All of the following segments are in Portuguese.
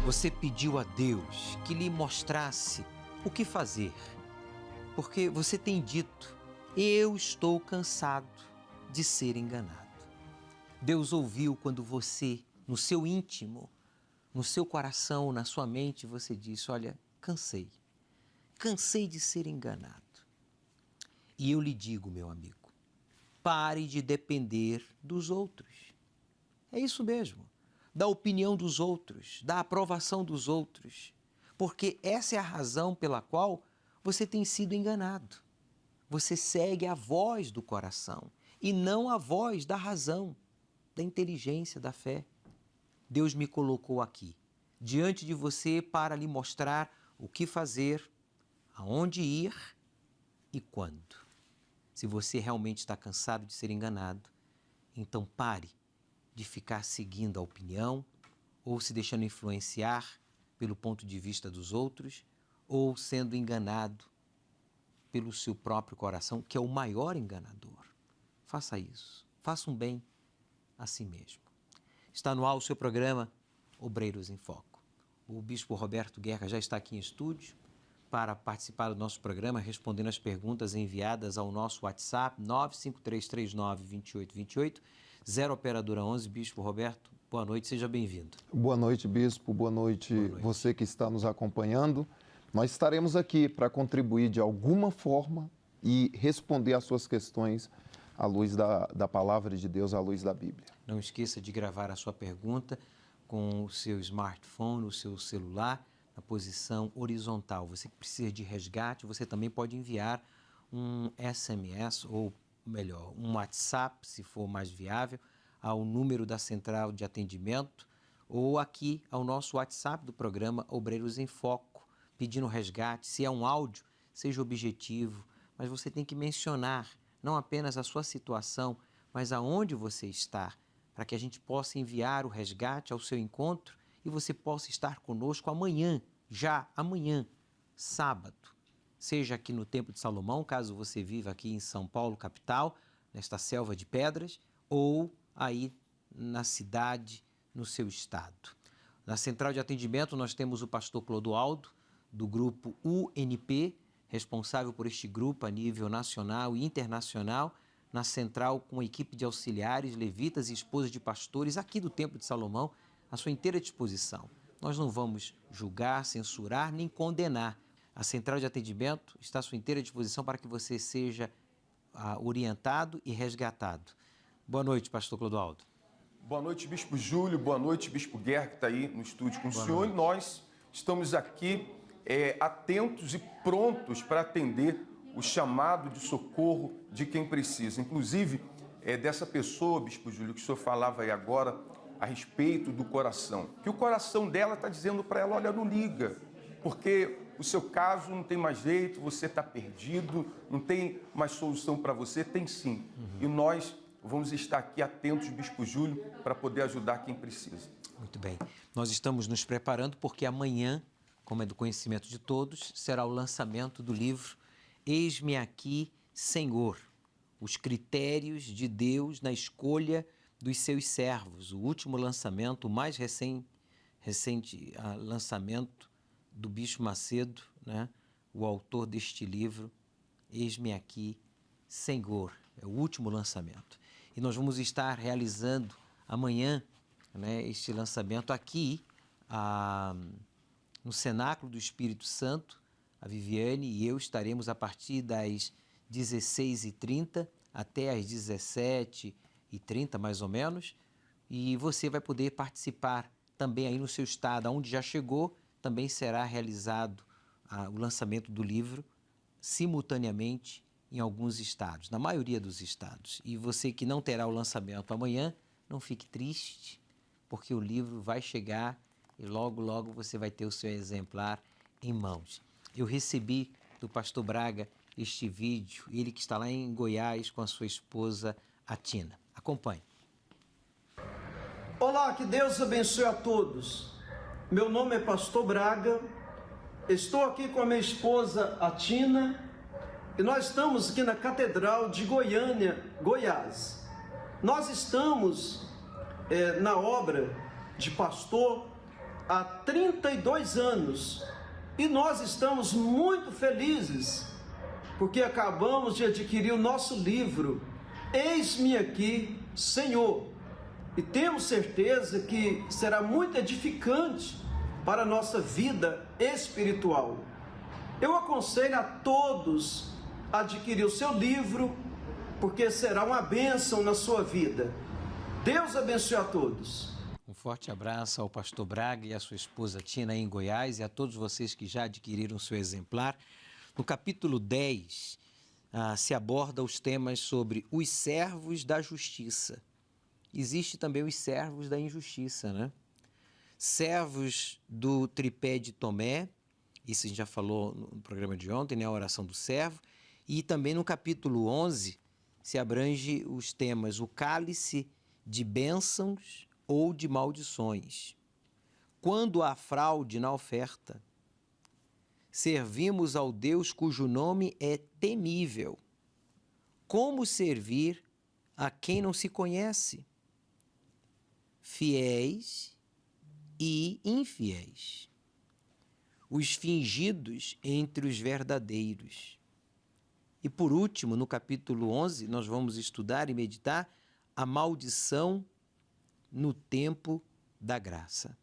Você pediu a Deus que lhe mostrasse o que fazer, porque você tem dito: eu estou cansado de ser enganado. Deus ouviu quando você, no seu íntimo, no seu coração, na sua mente, você disse: olha, cansei de ser enganado. E eu lhe digo, meu amigo, pare de depender dos outros. É isso mesmo, da opinião dos outros, da aprovação dos outros, porque essa é a razão pela qual você tem sido enganado. Você segue a voz do coração e não a voz da razão, da inteligência, da fé. Deus me colocou aqui, diante de você, para lhe mostrar o que fazer, aonde ir e quando. Se você realmente está cansado de ser enganado, então pare de ficar seguindo a opinião ou se deixando influenciar pelo ponto de vista dos outros ou sendo enganado pelo seu próprio coração, que é o maior enganador. Faça isso. Faça um bem a si mesmo. Está no ar o seu programa Obreiros em Foco. O bispo Roberto Guerra já está aqui em estúdio para participar do nosso programa, respondendo as perguntas enviadas ao nosso WhatsApp 953392828, 0 operadora 11. Bispo Roberto, boa noite, seja bem-vindo. Boa noite, bispo. Boa noite você que está nos acompanhando. Nós estaremos aqui para contribuir de alguma forma e responder às suas questões à luz da palavra de Deus, à luz da Bíblia. Não esqueça de gravar a sua pergunta com o seu smartphone, o seu celular, na posição horizontal. Você que precisa de resgate, você também pode enviar um SMS, ou melhor, um WhatsApp, se for mais viável, ao número da central de atendimento, ou aqui ao nosso WhatsApp do programa Obreiros em Foco, pedindo resgate. Se é um áudio, seja objetivo, mas você tem que mencionar não apenas a sua situação, mas aonde você está, para que a gente possa enviar o resgate ao seu encontro e você possa estar conosco amanhã, já amanhã, sábado, seja aqui no Templo de Salomão, caso você viva aqui em São Paulo, capital, nesta selva de pedras, ou aí na cidade, no seu estado. Na central de atendimento nós temos o pastor Clodoaldo, do grupo UNP, responsável por este grupo a nível nacional e internacional, na central com a equipe de auxiliares, levitas e esposas de pastores aqui do Templo de Salomão, à sua inteira disposição. Nós não vamos julgar, censurar, nem condenar. A central de atendimento está à sua inteira disposição para que você seja orientado e resgatado. Boa noite, pastor Clodoaldo. Boa noite, bispo Júlio. Boa noite, bispo Guerra, que está aí no estúdio com o senhor. E nós estamos aqui atentos e prontos para atender o chamado de socorro de quem precisa. Inclusive, dessa pessoa, bispo Júlio, que o senhor falava aí agora, a respeito do coração. Que o coração dela está dizendo para ela: olha, não liga, porque o seu caso não tem mais jeito, você está perdido, não tem mais solução para você. Tem sim. E nós vamos estar aqui atentos, bispo Júlio, para poder ajudar quem precisa. Muito bem. Nós estamos nos preparando porque amanhã, como é do conhecimento de todos, será o lançamento do livro Eis-me Aqui, Senhor, os critérios de Deus na escolha dos seus servos. O último lançamento, o mais recente lançamento do Bispo Macedo, né? O autor deste livro, Eis-me Aqui, Senhor, é o último lançamento. E nós vamos estar realizando amanhã, né, este lançamento aqui no Cenáculo do Espírito Santo. A Viviane e eu estaremos a partir das 16h30 até as 17h30, mais ou menos, e você vai poder participar também aí no seu estado, onde já chegou. Também será realizado o lançamento do livro simultaneamente em alguns estados, na maioria dos estados. E você que não terá o lançamento amanhã, não fique triste, porque o livro vai chegar e logo, logo você vai ter o seu exemplar em mãos. Eu recebi do pastor Braga este vídeo, ele que está lá em Goiás com a sua esposa, a Tina. Acompanhe. Olá, que Deus abençoe a todos. Meu nome é pastor Braga, estou aqui com a minha esposa, a Tina, e nós estamos aqui na Catedral de Goiânia, Goiás. Nós estamos na obra de pastor há 32 anos e nós estamos muito felizes porque acabamos de adquirir o nosso livro Eis-me Aqui, Senhor, e temos certeza que será muito edificante para a nossa vida espiritual. Eu aconselho a todos a adquirir o seu livro, porque será uma bênção na sua vida. Deus abençoe a todos. Um forte abraço ao pastor Braga e à sua esposa Tina aí em Goiás e a todos vocês que já adquiriram seu exemplar. No capítulo 10, se aborda os temas sobre os servos da justiça. Existe também os servos da injustiça, né? Servos do tripé de Tomé, isso a gente já falou no programa de ontem, né? A oração do servo. E também no capítulo 11 se abrange os temas o cálice de bênçãos ou de maldições. Quando há fraude na oferta, servimos ao Deus cujo nome é temível. Como servir a quem não se conhece? Fiéis e infiéis. Os fingidos entre os verdadeiros. E por último, no capítulo 11, nós vamos estudar e meditar a maldição no tempo da graça.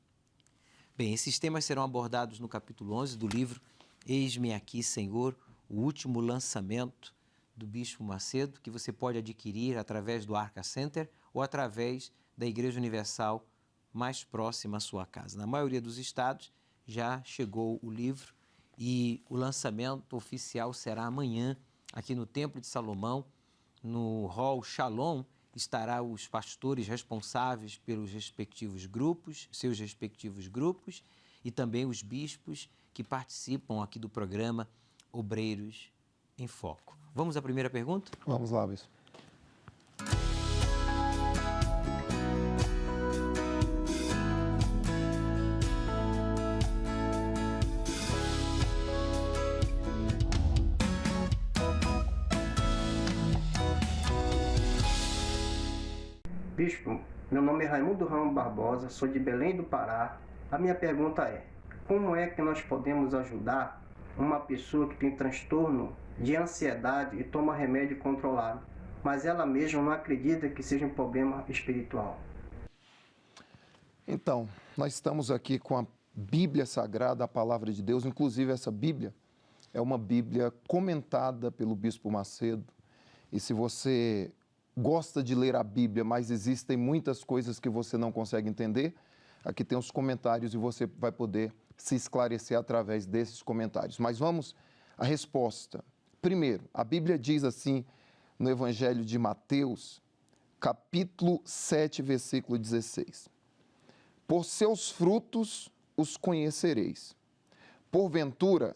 Bem, esses temas serão abordados no capítulo 11 do livro Eis-me Aqui, Senhor, o último lançamento do Bispo Macedo, que você pode adquirir através do Arca Center ou através da Igreja Universal mais próxima à sua casa. Na maioria dos estados já chegou o livro e o lançamento oficial será amanhã, aqui no Templo de Salomão, no Hall Shalom, estará os pastores responsáveis pelos respectivos grupos, seus respectivos grupos, e também os bispos que participam aqui do programa Obreiros em Foco. Vamos à primeira pergunta? Vamos lá, bispo. Bispo, meu nome é Raimundo Ramos Barbosa, sou de Belém do Pará. A minha pergunta é: como é que nós podemos ajudar uma pessoa que tem transtorno de ansiedade e toma remédio controlado, mas ela mesma não acredita que seja um problema espiritual? Então, nós estamos aqui com a Bíblia Sagrada, a Palavra de Deus. Inclusive, essa Bíblia é uma Bíblia comentada pelo Bispo Macedo. E se você gosta de ler a Bíblia, mas existem muitas coisas que você não consegue entender, aqui tem os comentários e você vai poder se esclarecer através desses comentários. Mas vamos à resposta. Primeiro, a Bíblia diz assim no Evangelho de Mateus, capítulo 7, versículo 16. Por seus frutos os conhecereis. Porventura,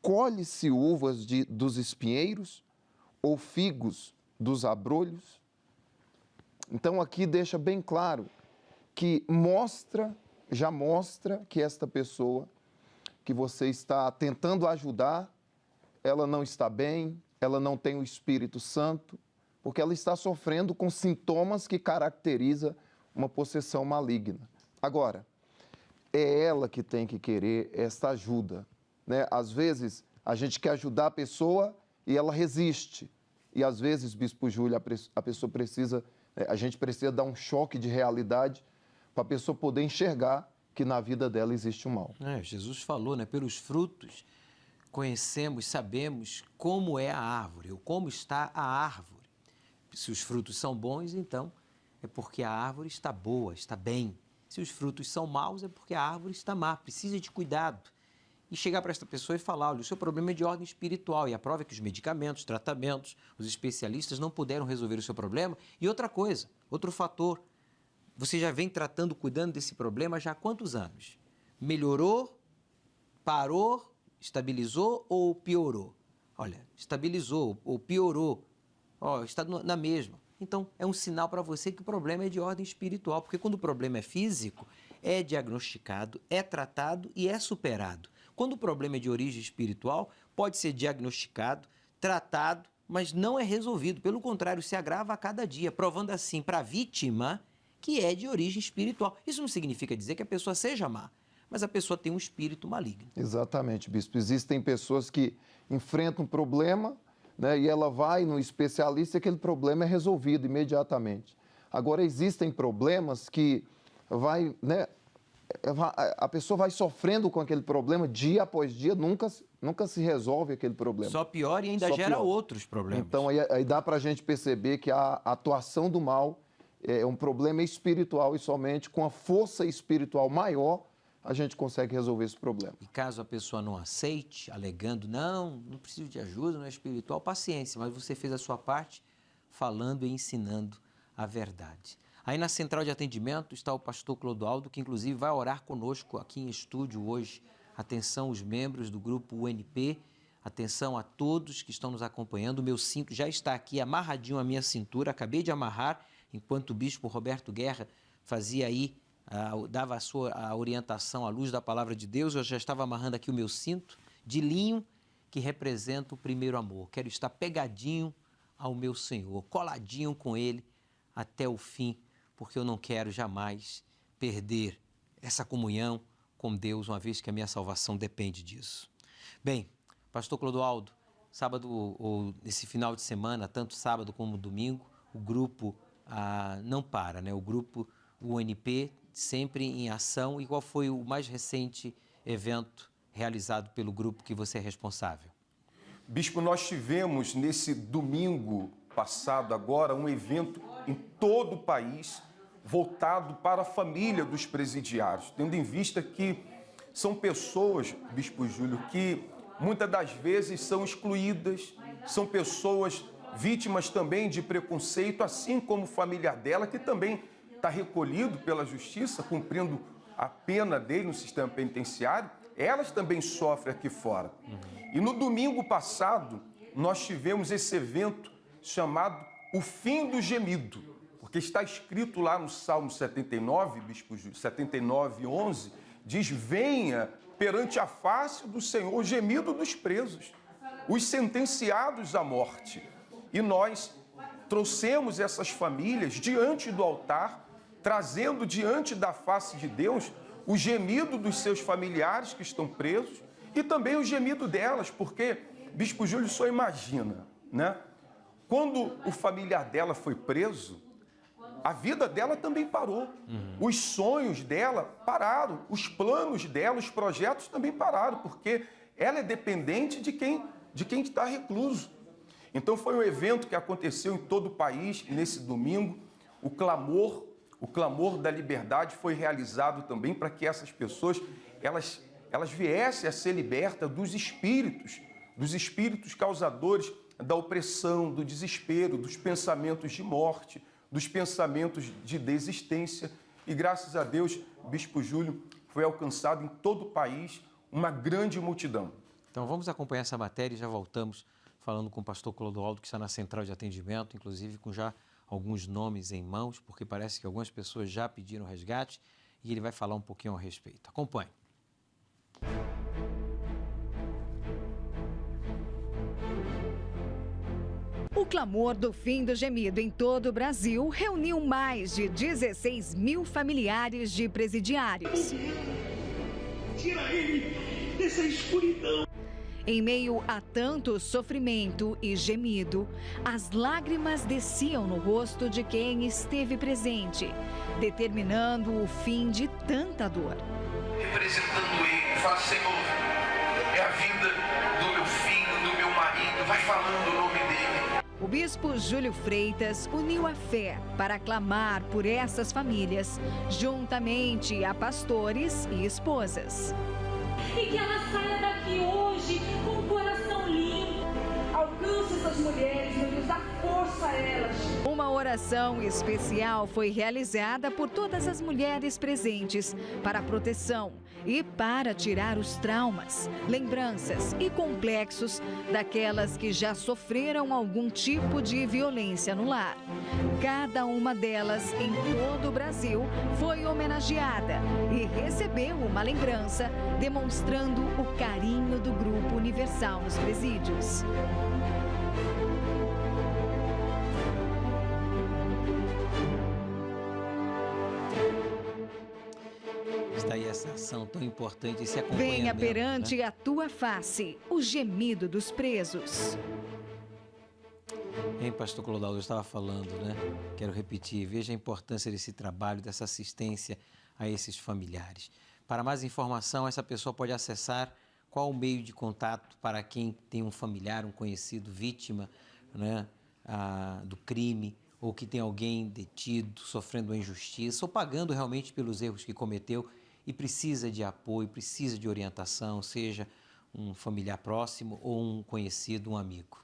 colhe-se uvas dos espinheiros ou figos dos abrolhos? Então aqui deixa bem claro que já mostra que esta pessoa que você está tentando ajudar, ela não está bem, ela não tem o Espírito Santo, porque ela está sofrendo com sintomas que caracterizam uma possessão maligna. Agora, é ela que tem que querer esta ajuda, né? Às vezes, a gente quer ajudar a pessoa e ela resiste. E às vezes, Bispo Júlio, a pessoa precisa, a gente precisa dar um choque de realidade para a pessoa poder enxergar que na vida dela existe um mal. Jesus falou, né? Pelos frutos conhecemos, sabemos como é a árvore, ou como está a árvore. Se os frutos são bons, então é porque a árvore está boa, está bem. Se os frutos são maus, é porque a árvore está má, precisa de cuidado. E chegar para esta pessoa e falar, olha, o seu problema é de ordem espiritual. E a prova é que os medicamentos, tratamentos, os especialistas não puderam resolver o seu problema. E outra coisa, outro fator, você já vem tratando, cuidando desse problema já há quantos anos? Melhorou, parou, estabilizou ou piorou? Olha, estabilizou ou piorou, está na mesma. Então, é um sinal para você que o problema é de ordem espiritual, porque quando o problema é físico, é diagnosticado, é tratado e é superado. Quando o problema é de origem espiritual, pode ser diagnosticado, tratado, mas não é resolvido. Pelo contrário, se agrava a cada dia, provando assim para a vítima que é de origem espiritual. Isso não significa dizer que a pessoa seja má, mas a pessoa tem um espírito maligno. Exatamente, bispo. Existem pessoas que enfrentam um problema, né, e ela vai no especialista e aquele problema é resolvido imediatamente. Agora, existem problemas que a pessoa vai sofrendo com aquele problema dia após dia, nunca se resolve aquele problema. Só piora e ainda gera outros problemas. Então, aí dá para a gente perceber que a atuação do mal é um problema espiritual e somente com a força espiritual maior a gente consegue resolver esse problema. E caso a pessoa não aceite, alegando, não preciso de ajuda, não é espiritual, paciência, mas você fez a sua parte falando e ensinando a verdade. Aí na central de atendimento está o pastor Clodoaldo, que inclusive vai orar conosco aqui em estúdio hoje. Atenção os membros do grupo UNP, atenção a todos que estão nos acompanhando. O meu cinto já está aqui amarradinho à minha cintura, acabei de amarrar, enquanto o bispo Roberto Guerra fazia aí, dava a orientação à luz da palavra de Deus. Eu já estava amarrando aqui o meu cinto de linho, que representa o primeiro amor. Quero estar pegadinho ao meu Senhor, coladinho com Ele até o fim, porque eu não quero jamais perder essa comunhão com Deus, uma vez que a minha salvação depende disso. Bem, pastor Clodoaldo, sábado ou nesse final de semana, tanto sábado como domingo, o grupo não para, né? O grupo UNP sempre em ação. E qual foi o mais recente evento realizado pelo grupo que você é responsável? Bispo, nós tivemos nesse domingo passado agora um evento em todo o país voltado para a família dos presidiários, tendo em vista que são pessoas, Bispo Júlio, que muitas das vezes são excluídas, são pessoas vítimas também de preconceito, assim como o familiar dela, que também está recolhido pela justiça, cumprindo a pena dele no sistema penitenciário, elas também sofrem aqui fora. E no domingo passado, nós tivemos esse evento chamado O Fim do Gemido, porque está escrito lá no Salmo 79, Bispo Júlio, 79:11, diz: venha perante a face do Senhor o gemido dos presos, os sentenciados à morte. E nós trouxemos essas famílias diante do altar, trazendo diante da face de Deus o gemido dos seus familiares que estão presos e também o gemido delas, porque, Bispo Júlio, só imagina, né? Quando o familiar dela foi preso, a vida dela também parou. Os sonhos dela pararam, os planos dela, os projetos também pararam, porque ela é dependente de quem está recluso. Então foi um evento que aconteceu em todo o país nesse domingo. O clamor da liberdade foi realizado também para que essas pessoas elas viessem a ser libertas dos espíritos causadores da opressão, do desespero, dos pensamentos de morte, dos pensamentos de desistência. E graças a Deus, Bispo Júlio, foi alcançado em todo o país uma grande multidão. Então vamos acompanhar essa matéria e já voltamos falando com o pastor Clodoaldo, que está na central de atendimento, inclusive com já alguns nomes em mãos, porque parece que algumas pessoas já pediram resgate e ele vai falar um pouquinho a respeito. Acompanhe. O clamor do fim do gemido em todo o Brasil reuniu mais de 16 mil familiares de presidiários. Tira ele dessa escuridão. Em meio a tanto sofrimento e gemido, as lágrimas desciam no rosto de quem esteve presente, determinando o fim de tanta dor. Representando ele, fala: Senhor, é a vida do meu filho, do meu marido, vai falando o nome dele. O bispo Júlio Freitas uniu a fé para clamar por essas famílias, juntamente a pastores e esposas. E que ela saia daqui hoje com o coração limpo. Alcance essas mulheres, meu Deus, dá força a elas. Uma oração especial foi realizada por todas as mulheres presentes para a proteção e para tirar os traumas, lembranças e complexos daquelas que já sofreram algum tipo de violência no lar. Cada uma delas em todo o Brasil foi homenageada e recebeu uma lembrança, demonstrando o carinho do Grupo Universal nos presídios. Está aí a essa ação tão importante, esse acompanhamento. Venha perante né? a tua face, o gemido dos presos. Hein, pastor Clodoaldo, eu estava falando, né? Quero repetir, veja a importância desse trabalho, dessa assistência a esses familiares. Para mais informação, essa pessoa pode acessar qual o meio de contato para quem tem um familiar, um conhecido, vítima, né, do crime, ou que tem alguém detido, sofrendo uma injustiça, ou pagando realmente pelos erros que cometeu e precisa de apoio, precisa de orientação, seja um familiar próximo ou um conhecido, um amigo.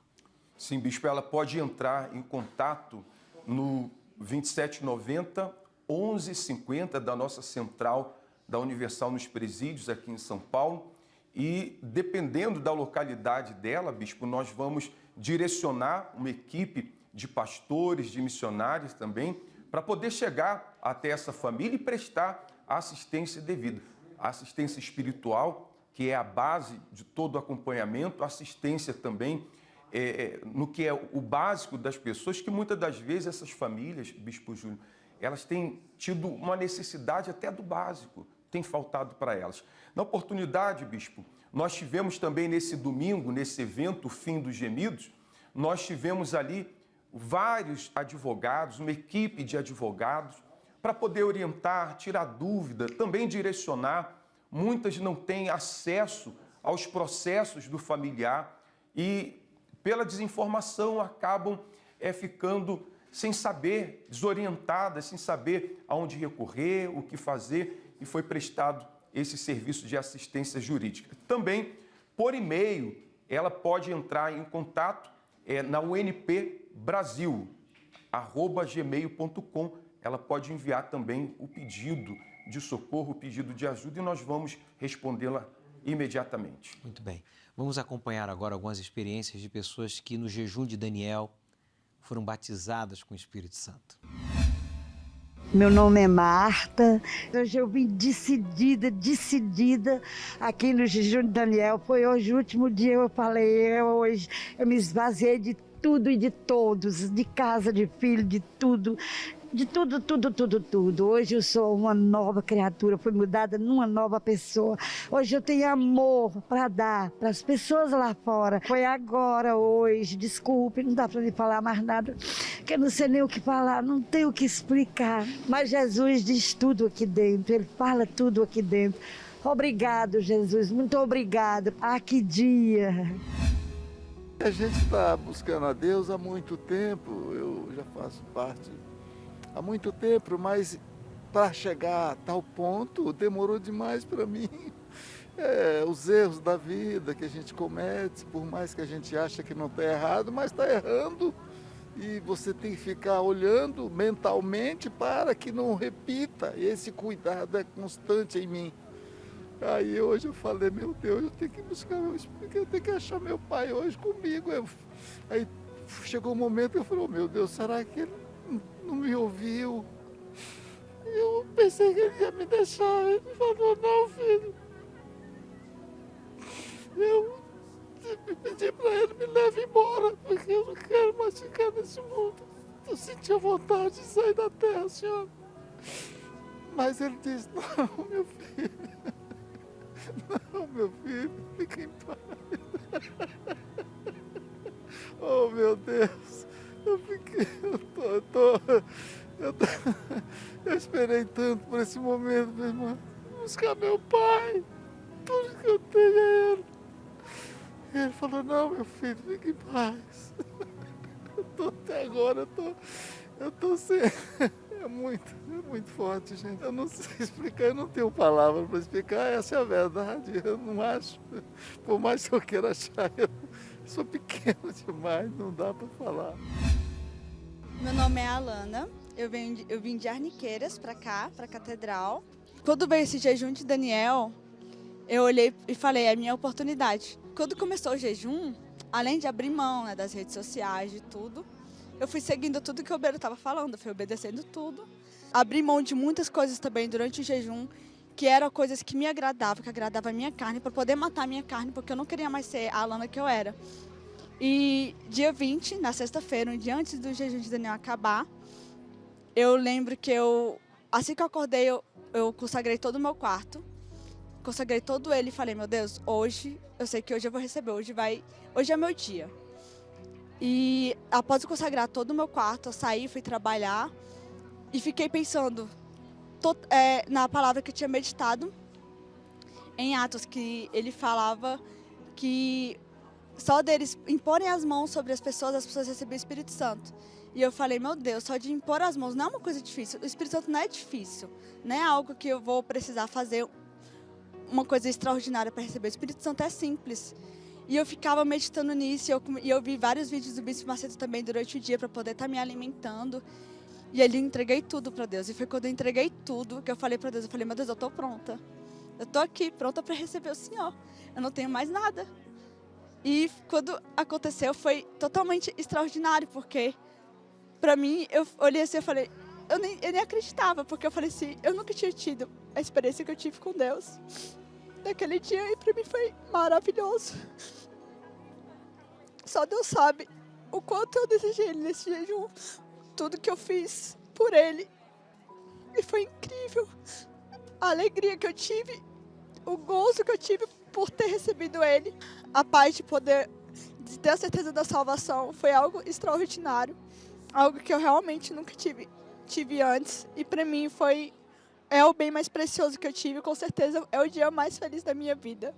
Sim, bispo, ela pode entrar em contato no 2790 1150 da nossa central da Universal nos Presídios aqui em São Paulo. E dependendo da localidade dela, bispo, nós vamos direcionar uma equipe de pastores, de missionários também, para poder chegar até essa família e prestar a assistência devida. A assistência espiritual, que é a base de todo o acompanhamento, assistência também no que é o básico das pessoas, que muitas das vezes essas famílias, bispo Júlio, elas têm tido uma necessidade até do básico, tem faltado para elas. Na oportunidade, bispo, nós tivemos também nesse domingo, nesse evento, o Fim dos Gemidos, nós tivemos ali vários advogados, uma equipe de advogados, para poder orientar, tirar dúvida, também direcionar. Muitas não têm acesso aos processos do familiar e, pela desinformação, acabam ficando sem saber, desorientadas, sem saber aonde recorrer, o que fazer, e foi prestado esse serviço de assistência jurídica. Também, por e-mail, ela pode entrar em contato na unpbrasil@gmail.com. Ela pode enviar também o pedido de socorro, o pedido de ajuda, e nós vamos respondê-la imediatamente. Muito bem. Vamos acompanhar agora algumas experiências de pessoas que no jejum de Daniel foram batizadas com o Espírito Santo. Meu nome é Marta, hoje eu vim decidida aqui no jejum de Daniel. Foi hoje o último dia, eu falei, hoje eu me esvaziei de tudo e de todos, de casa, de filho, de tudo. De tudo. Hoje eu sou uma nova criatura, fui mudada numa nova pessoa. Hoje eu tenho amor para dar para as pessoas lá fora. Foi agora, hoje, desculpe, não dá para me falar mais nada, que eu não sei nem o que falar, não tenho o que explicar. Mas Jesus diz tudo aqui dentro, Ele fala tudo aqui dentro. Obrigado, Jesus, muito obrigado. Ah, que dia! A gente está buscando a Deus há muito tempo, eu já faço parte há muito tempo, mas para chegar a tal ponto demorou demais para mim. Os erros da vida que a gente comete, por mais que a gente ache que não está errado, mas está errando. E você tem que ficar olhando mentalmente para que não repita. E esse cuidado é constante em mim. Aí hoje eu falei, meu Deus, eu tenho que buscar meu Espírito, eu tenho que achar meu pai hoje comigo. Aí chegou um momento que eu falei, meu Deus, será que ele não me ouviu? Eu pensei que ele ia me deixar. Ele falou, não, filho. Eu pedi para ele me leve embora, porque eu não quero mais ficar nesse mundo. Eu sentia vontade de sair da terra, senhor. Mas ele disse, não, meu filho. Não, meu filho, fica em paz. Oh, meu Deus. Eu esperei tanto por esse momento, meu irmão. Buscar meu pai. Tudo que eu tenho é ele. E ele falou, não, meu filho, fique em paz. Até agora, eu tô sem... É muito forte, gente. Eu não sei explicar, eu não tenho palavra para explicar. Essa é a verdade, eu não acho. Por mais que eu queira achar, eu sou pequeno demais, não dá para falar. Meu nome é Alana, eu vim de Arniqueiras para cá, para a Catedral. Quando veio esse jejum de Daniel, eu olhei e falei, é a minha oportunidade. Quando começou o jejum, além de abrir mão, né, das redes sociais, de tudo, eu fui seguindo tudo que o Beiro estava falando, eu fui obedecendo tudo. Abri mão de muitas coisas também durante o jejum, que eram coisas que me agradavam, que agradavam a minha carne, para poder matar a minha carne, porque eu não queria mais ser a Alana que eu era. E dia 20, na sexta-feira, um dia antes do jejum de Daniel acabar, eu lembro que assim que eu acordei, eu consagrei todo o meu quarto. consagrei todo ele e falei, meu Deus, hoje, eu sei que hoje eu vou receber, hoje é meu dia. E após eu consagrar todo o meu quarto, eu saí, fui trabalhar e fiquei pensando na palavra que eu tinha meditado em Atos, que ele falava que só deles imporem as mãos sobre as pessoas recebem o Espírito Santo. E eu falei, meu Deus, só de impor as mãos não é uma coisa difícil. O Espírito Santo não é difícil, não é algo que eu vou precisar fazer uma coisa extraordinária para receber. O Espírito Santo é simples. E eu ficava meditando nisso, e eu vi vários vídeos do Bispo Macedo também durante o dia para poder estar me alimentando. E ali eu entreguei tudo para Deus. E foi quando eu entreguei tudo que eu falei para Deus, eu falei, meu Deus, eu estou pronta. Eu estou aqui, pronta para receber o Senhor. Eu não tenho mais nada. E quando aconteceu, foi totalmente extraordinário, porque para mim, eu olhei assim e falei, eu nem acreditava, porque eu falei assim, eu nunca tinha tido a experiência que eu tive com Deus naquele dia, e para mim foi maravilhoso. Só Deus sabe o quanto eu desejei Ele nesse jejum, tudo que eu fiz por Ele, e foi incrível. A alegria que eu tive, o gozo que eu tive por ter recebido Ele, a paz de ter a certeza da salvação, foi algo extraordinário. Algo que eu realmente nunca tive antes. E para mim é o bem mais precioso que eu tive. Com certeza é o dia mais feliz da minha vida.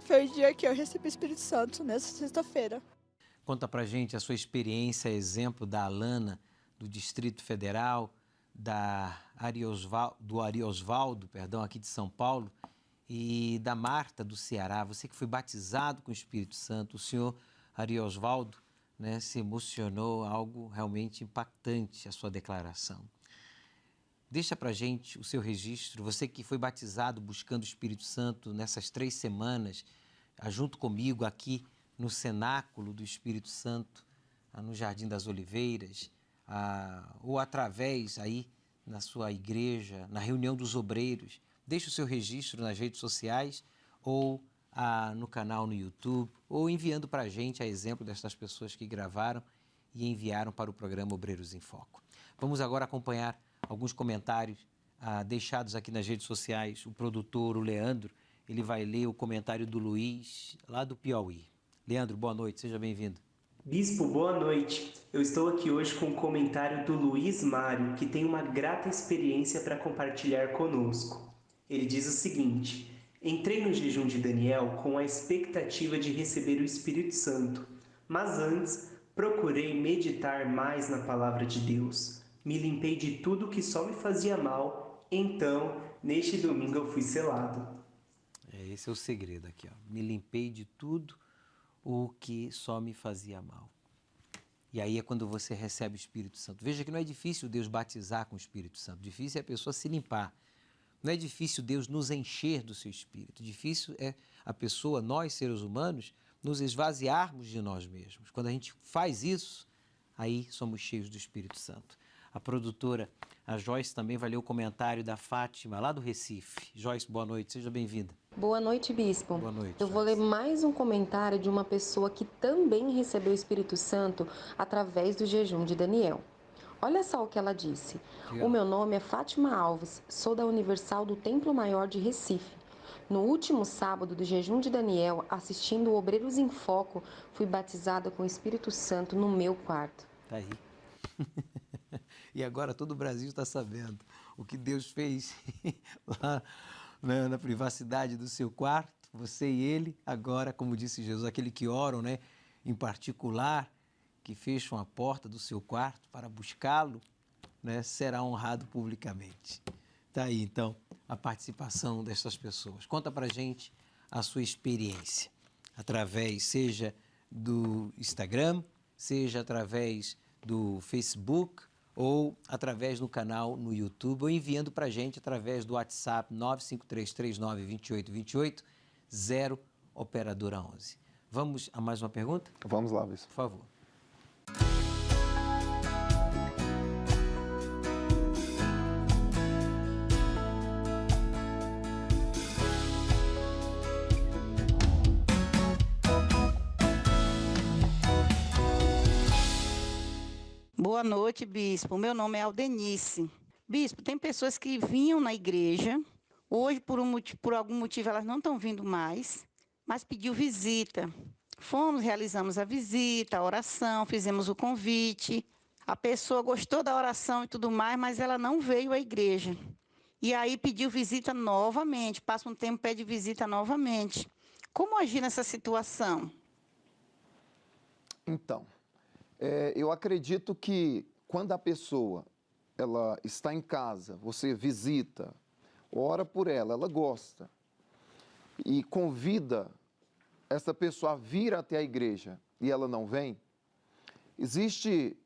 Foi o dia que eu recebi o Espírito Santo, nessa sexta-feira. Conta pra gente a sua experiência, exemplo da Alana, do Distrito Federal, do Ariosvaldo, aqui de São Paulo, e da Marta, do Ceará. Você que foi batizado com o Espírito Santo, o senhor Ariosvaldo, né, se emocionou, algo realmente impactante a sua declaração. Deixa pra gente o seu registro, você que foi batizado buscando o Espírito Santo nessas 3 semanas, junto comigo aqui no Cenáculo do Espírito Santo, no Jardim das Oliveiras, ou através aí na sua igreja, na reunião dos obreiros. Deixe o seu registro nas redes sociais ou no canal no YouTube, ou enviando para a gente a exemplo destas pessoas que gravaram e enviaram para o programa Obreiros em Foco. Vamos agora acompanhar alguns comentários deixados aqui nas redes sociais. O produtor, o Leandro, ele vai ler o comentário do Luiz, lá do Piauí. Leandro, boa noite, seja bem-vindo. Bispo, boa noite. Eu estou aqui hoje com o comentário do Luiz Mário, que tem uma grata experiência para compartilhar conosco. Ele diz o seguinte: entrei no jejum de Daniel com a expectativa de receber o Espírito Santo, mas antes procurei meditar mais na palavra de Deus. Me limpei de tudo que só me fazia mal, então, neste domingo eu fui selado. Esse é o segredo aqui, ó. Me limpei de tudo o que só me fazia mal. E aí é quando você recebe o Espírito Santo. Veja que não é difícil Deus batizar com o Espírito Santo, difícil é a pessoa se limpar. Não é difícil Deus nos encher do seu Espírito. Difícil é a pessoa, nós seres humanos, nos esvaziarmos de nós mesmos. Quando a gente faz isso, aí somos cheios do Espírito Santo. A produtora, a Joyce, também vai ler o comentário da Fátima, lá do Recife. Joyce, boa noite, seja bem-vinda. Boa noite, Bispo. Boa noite. Eu vou ler mais um comentário de uma pessoa que também recebeu o Espírito Santo através do jejum de Daniel. Olha só o que ela disse. O meu nome é Fátima Alves, sou da Universal do Templo Maior de Recife. No último sábado do jejum de Daniel, assistindo o Obreiros em Foco, fui batizada com o Espírito Santo no meu quarto. Tá aí. E agora todo o Brasil está sabendo o que Deus fez lá na privacidade do seu quarto, você e ele. Agora, como disse Jesus, aquele que oram, né, em particular, que fecham a porta do seu quarto para buscá-lo, né, será honrado publicamente. Está aí, então, a participação dessas pessoas. Conta para a gente a sua experiência, através, seja do Instagram, seja através do Facebook, ou através do canal no YouTube, ou enviando para a gente através do WhatsApp 953392828, 0 operadora 11. Vamos a mais uma pergunta? Vamos lá, Bispo. Por favor. Boa noite, Bispo. Meu nome é Aldenice. Bispo, tem pessoas que vinham na igreja Hoje, por algum motivo, elas não estão vindo mais, mas pediu visita. Fomos, realizamos a visita, a oração, fizemos o convite. A pessoa gostou da oração e tudo mais, mas ela não veio à igreja. E aí pediu visita novamente, passa um tempo, pede visita novamente. Como agir nessa situação? Então, eu acredito que quando a pessoa ela está em casa, você visita, ora por ela, ela gosta e convida essa pessoa a vir até a igreja e ela não vem, existe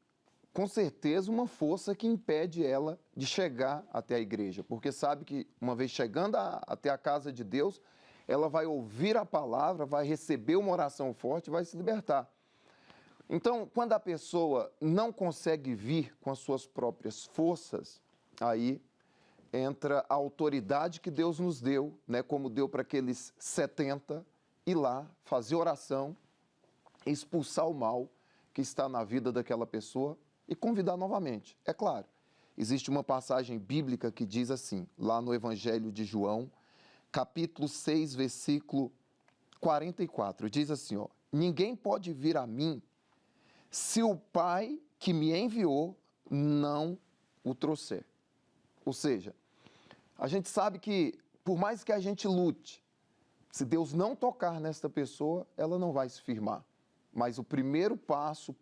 com certeza uma força que impede ela de chegar até a igreja, porque sabe que uma vez chegando até a casa de Deus, ela vai ouvir a palavra, vai receber uma oração forte e vai se libertar. Então, quando a pessoa não consegue vir com as suas próprias forças, aí entra a autoridade que Deus nos deu, né, como deu para aqueles 70, ir lá, fazer oração, expulsar o mal que está na vida daquela pessoa e convidar novamente. É claro, existe uma passagem bíblica que diz assim, lá no Evangelho de João, capítulo 6, versículo 44, diz assim, ó, ninguém pode vir a mim se o Pai que me enviou não o trouxer. Ou seja, a gente sabe que, por mais que a gente lute, se Deus não tocar nesta pessoa, ela não vai se firmar. Mas o primeiro passo,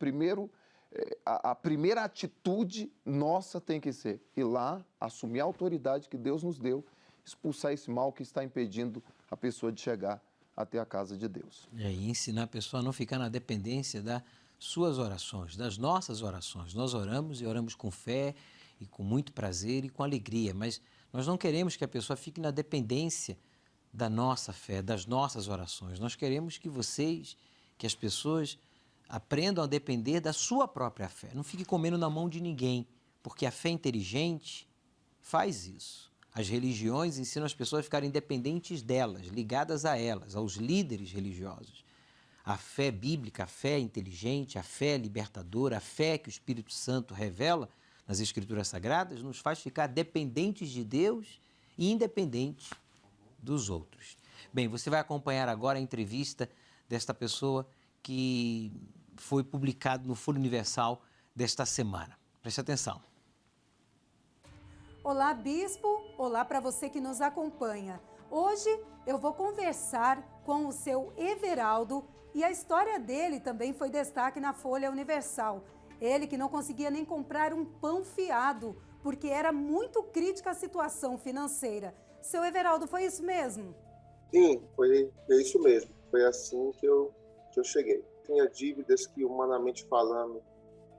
a primeira atitude nossa tem que ser ir lá, assumir a autoridade que Deus nos deu, expulsar esse mal que está impedindo a pessoa de chegar até a casa de Deus. E ensinar a pessoa a não ficar na dependência das suas orações, das nossas orações. Nós oramos e oramos com fé e com muito prazer e com alegria, mas nós não queremos que a pessoa fique na dependência da nossa fé, das nossas orações. Nós queremos que as pessoas aprendam a depender da sua própria fé. Não fique comendo na mão de ninguém, porque a fé inteligente faz isso. As religiões ensinam as pessoas a ficarem dependentes delas, ligadas a elas, aos líderes religiosos. A fé bíblica, a fé inteligente, a fé libertadora, a fé que o Espírito Santo revela nas Escrituras Sagradas, nos faz ficar dependentes de Deus e independentes dos outros. Bem, você vai acompanhar agora a entrevista desta pessoa que foi publicado no Foro Universal desta semana. Preste atenção. Olá, Bispo. Olá para você que nos acompanha. Hoje eu vou conversar com o seu Everaldo e a história dele também foi destaque na Folha Universal. Ele que não conseguia nem comprar um pão fiado, porque era muito crítica a situação financeira. Seu Everaldo, foi isso mesmo? Sim, é isso mesmo. Foi assim que eu cheguei. Tinha dívidas que, humanamente falando,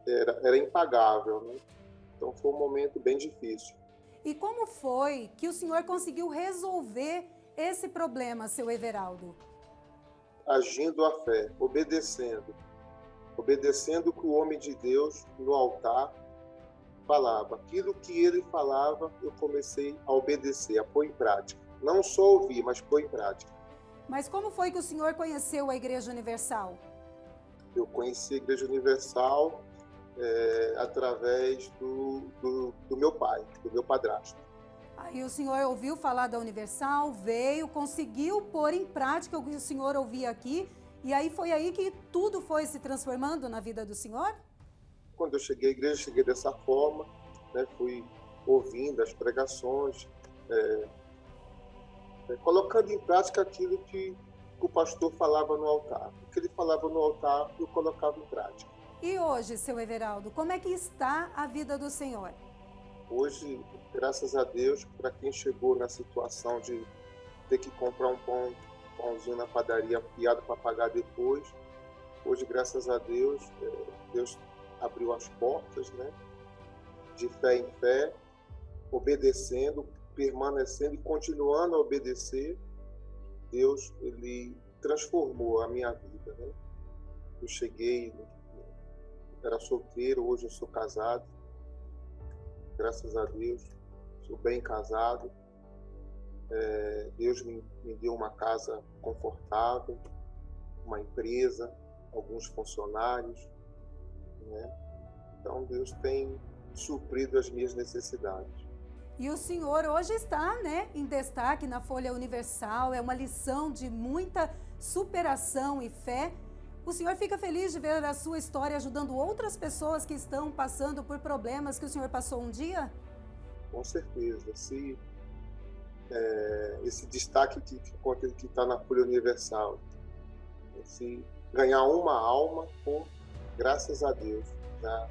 era impagável, né? Então foi um momento bem difícil. E como foi que o senhor conseguiu resolver esse problema, seu Everaldo? Agindo à fé, obedecendo o que o homem de Deus no altar falava. Aquilo que ele falava, eu comecei a obedecer, a pôr em prática. Não só ouvir, mas pôr em prática. Mas como foi que o senhor conheceu a Igreja Universal? Eu conheci a Igreja Universal através do meu pai, do meu padrasto. Aí o senhor ouviu falar da Universal, veio, conseguiu pôr em prática o que o senhor ouvia aqui, e aí foi aí que tudo foi se transformando na vida do senhor? Quando eu cheguei à igreja, cheguei dessa forma, né, fui ouvindo as pregações, colocando em prática aquilo que o pastor falava no altar. O que ele falava no altar, eu colocava em prática. E hoje, seu Everaldo, como é que está a vida do senhor? Hoje, graças a Deus, para quem chegou na situação de ter que comprar um pãozinho na padaria fiado para pagar depois, hoje, graças a Deus, Deus abriu as portas, né? De fé em fé, obedecendo, permanecendo e continuando a obedecer. Deus, ele transformou a minha vida, né? Eu cheguei, era solteiro, hoje eu sou casado, graças a Deus, sou bem casado. Deus me deu uma casa confortável, uma empresa, alguns funcionários, né? Então Deus tem suprido as minhas necessidades. E o senhor hoje está, em destaque na Folha Universal, é uma lição de muita superação e fé. O senhor fica feliz de ver a sua história ajudando outras pessoas que estão passando por problemas que o senhor passou um dia? Com certeza. Esse destaque que está na Folha Universal, ganhar uma alma, graças a Deus, já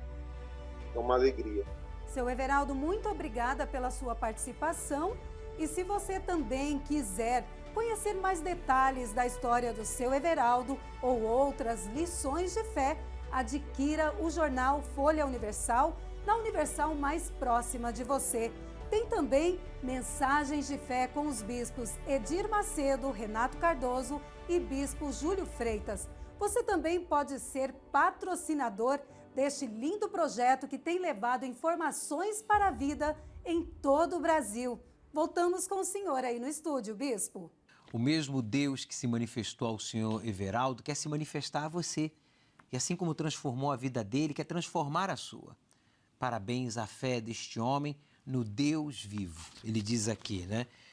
é uma alegria. Seu Everaldo, muito obrigada pela sua participação. E se você também quiser conhecer mais detalhes da história do seu Everaldo ou outras lições de fé, adquira o jornal Folha Universal na Universal mais próxima de você. Tem também mensagens de fé com os bispos Edir Macedo, Renato Cardoso e bispo Júlio Freitas. Você também pode ser patrocinador deste lindo projeto que tem levado informações para a vida em todo o Brasil. Voltamos com o senhor aí no estúdio, bispo. O mesmo Deus que se manifestou ao senhor Everaldo quer se manifestar a você. E assim como transformou a vida dele, quer transformar a sua. Parabéns à fé deste homem no Deus vivo. Ele diz aqui,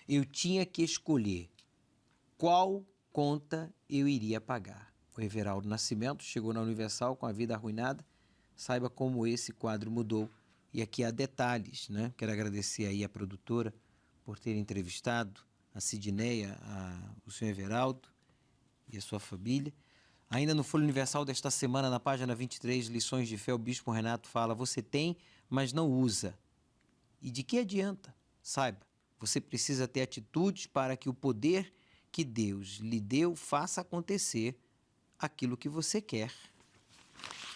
Eu tinha que escolher qual conta eu iria pagar. O Everaldo Nascimento chegou na Universal com a vida arruinada. Saiba como esse quadro mudou. E aqui há detalhes, Quero agradecer aí a produtora por ter entrevistado a Sidneia, o senhor Everaldo e a sua família. Ainda no Folha Universal desta semana, na página 23, Lições de Fé, o bispo Renato fala: você tem, mas não usa. E de que adianta? Saiba, você precisa ter atitudes para que o poder que Deus lhe deu faça acontecer aquilo que você quer.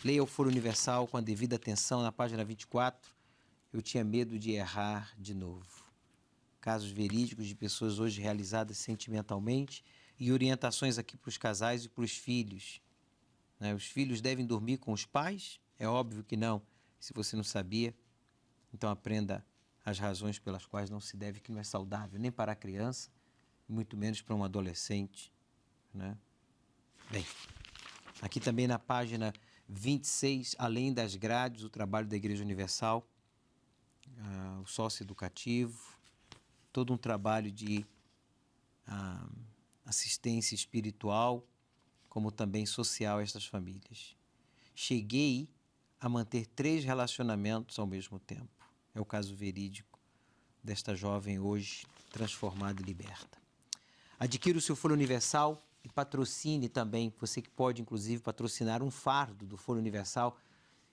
Leia o Foro Universal com a devida atenção na página 24. Eu tinha medo de errar de novo. Casos verídicos de pessoas hoje realizadas sentimentalmente e orientações aqui para os casais e para os filhos. Os filhos devem dormir com os pais? É óbvio que não. Se você não sabia, então aprenda as razões pelas quais não se deve, que não é saudável nem para a criança, muito menos para um adolescente. Bem, aqui também na página 26, além das grades, o trabalho da Igreja Universal, o sócio educativo, todo um trabalho de assistência espiritual, como também social a estas famílias. Cheguei a manter 3 relacionamentos ao mesmo tempo. É o caso verídico desta jovem hoje transformada e liberta. Adquira o seu Folha Universal e patrocine também, você que pode inclusive patrocinar um fardo do Folha Universal.